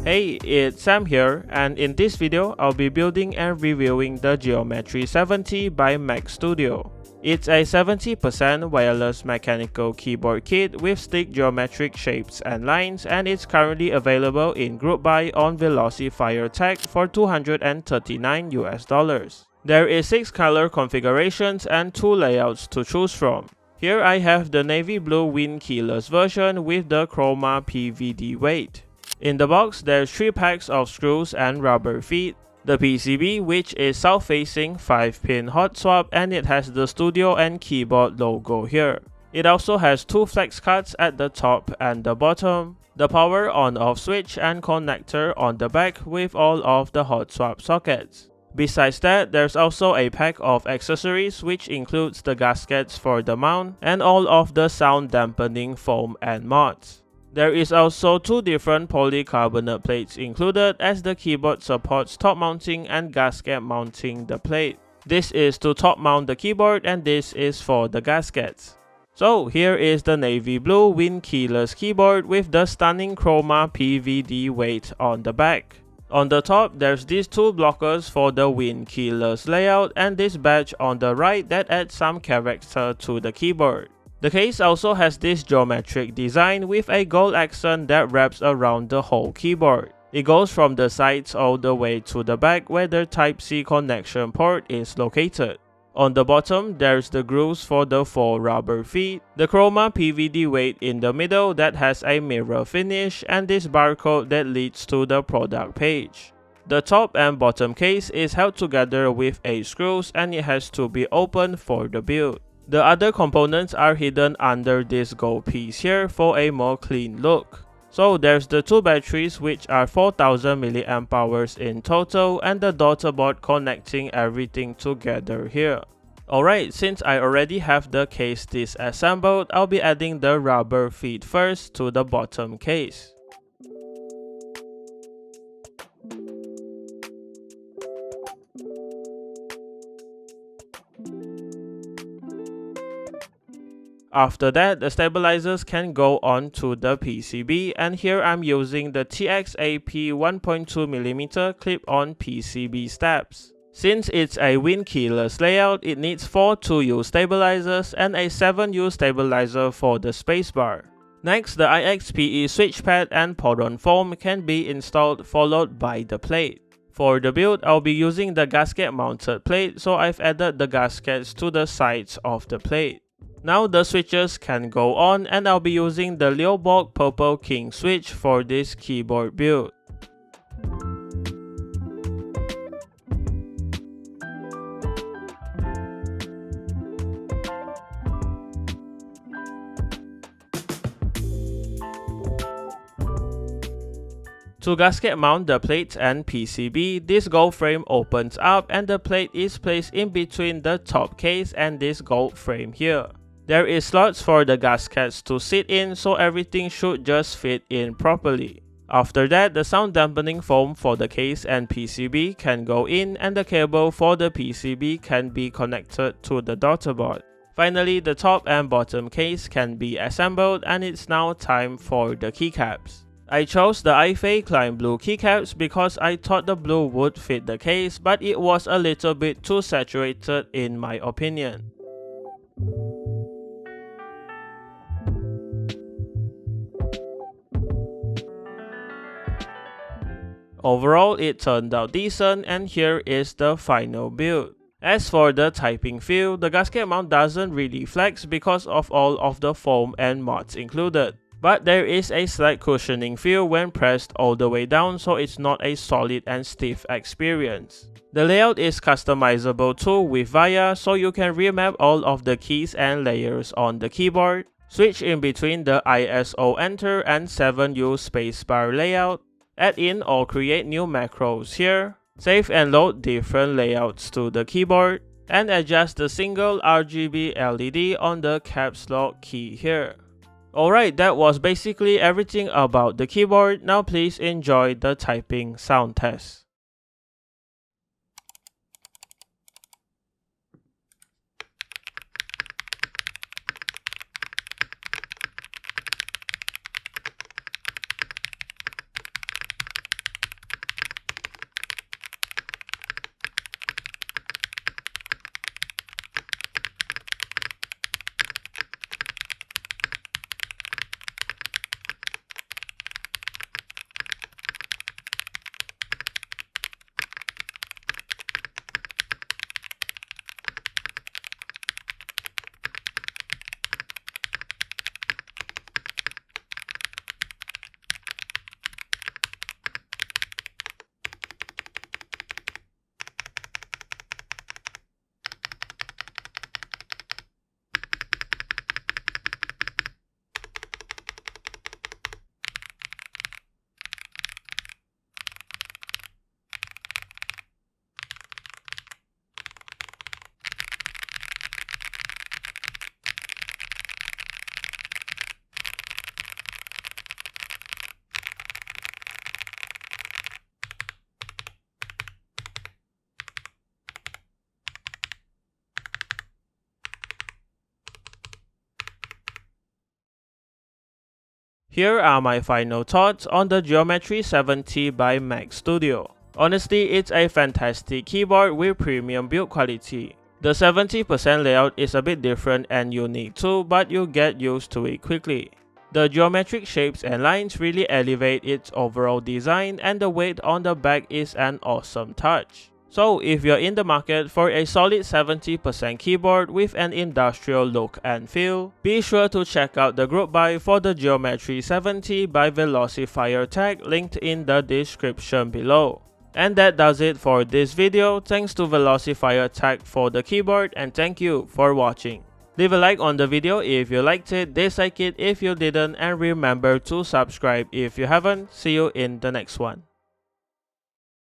Hey, it's Sam here, and in this video, I'll be building and reviewing the Geometry70 by Mek Studio. It's a 70% wireless mechanical keyboard kit with stick geometric shapes and lines, and it's currently available in group buy on Velocifiretech for $239 US. There is 6 color configurations and 2 layouts to choose from. Here I have the navy blue wind keyless version with the Chroma PVD weight. In the box, there's 3 packs of screws and rubber feet, the PCB which is south-facing 5-pin hot swap, and it has the studio and keyboard logo here. It also has 2 flex cuts at the top and the bottom, the power on-off switch and connector on the back with all of the hot swap sockets. Besides that, there's also a pack of accessories which includes the gaskets for the mount and all of the sound dampening foam and mods. There is also 2 different polycarbonate plates included, as the keyboard supports top mounting and gasket mounting the plate. This is to top mount the keyboard and this is for the gaskets. So here is the navy blue wind keyless keyboard with the stunning Chroma PVD weight on the back. On the top, there's these 2 blockers for the wind keyless layout and this badge on the right that adds some character to the keyboard. The case also has this geometric design with a gold accent that wraps around the whole keyboard. It goes from the sides all the way to the back where the Type-C connection port is located. On the bottom, there's the grooves for the 4 rubber feet, the Chroma PVD weight in the middle that has a mirror finish, and this barcode that leads to the product page. The top and bottom case is held together with 8 screws and it has to be opened for the build. The other components are hidden under this gold piece here for a more clean look. So there's the 2 batteries which are 4000 mAh in total and the daughter board connecting everything together here. Alright, since I already have the case disassembled, I'll be adding the rubber feet first to the bottom case. After that, the stabilizers can go on to the PCB, and here I'm using the TXAP 1.2mm clip-on PCB stabs. Since it's a wind keyless layout, it needs 4 2U stabilizers and a 7U stabilizer for the spacebar. Next, the IXPE switch pad and pod-on foam can be installed, followed by the plate. For the build, I'll be using the gasket mounted plate, so I've added the gaskets to the sides of the plate. Now the switches can go on, and I'll be using the Leoborg Purple King switch for this keyboard build. To gasket mount the plate and PCB, this gold frame opens up and the plate is placed in between the top case and this gold frame here. There is slots for the gaskets to sit in, so everything should just fit in properly. After that, the sound dampening foam for the case and PCB can go in, and the cable for the PCB can be connected to the daughter board. Finally, the top and bottom case can be assembled, and it's now time for the keycaps. I chose the iFei Klein Blue keycaps because I thought the blue would fit the case, but it was a little bit too saturated in my opinion. Overall, it turned out decent, and here is the final build. As for the typing feel, the gasket mount doesn't really flex because of all of the foam and mods included. But there is a slight cushioning feel when pressed all the way down, so it's not a solid and stiff experience. The layout is customizable too with VIA, so you can remap all of the keys and layers on the keyboard, switch in between the ISO enter and 7U spacebar layout, add in or create new macros here, save and load different layouts to the keyboard, and adjust the single RGB LED on the caps lock key here. Alright, that was basically everything about the keyboard. Now please enjoy the typing sound test. Here are my final thoughts on the Geometry70 by Mek Studio. Honestly, it's a fantastic keyboard with premium build quality. The 70% layout is a bit different and unique too, but you get used to it quickly. The geometric shapes and lines really elevate its overall design, and the weight on the back is an awesome touch. So if you're in the market for a solid 70% keyboard with an industrial look and feel, be sure to check out the group buy for the Geometry70 by Velocifiretech linked in the description below. And that does it for this video. Thanks to Velocifiretech for the keyboard, and thank you for watching. Leave a like on the video if you liked it, dislike it if you didn't, and remember to subscribe if you haven't. See you in the next one.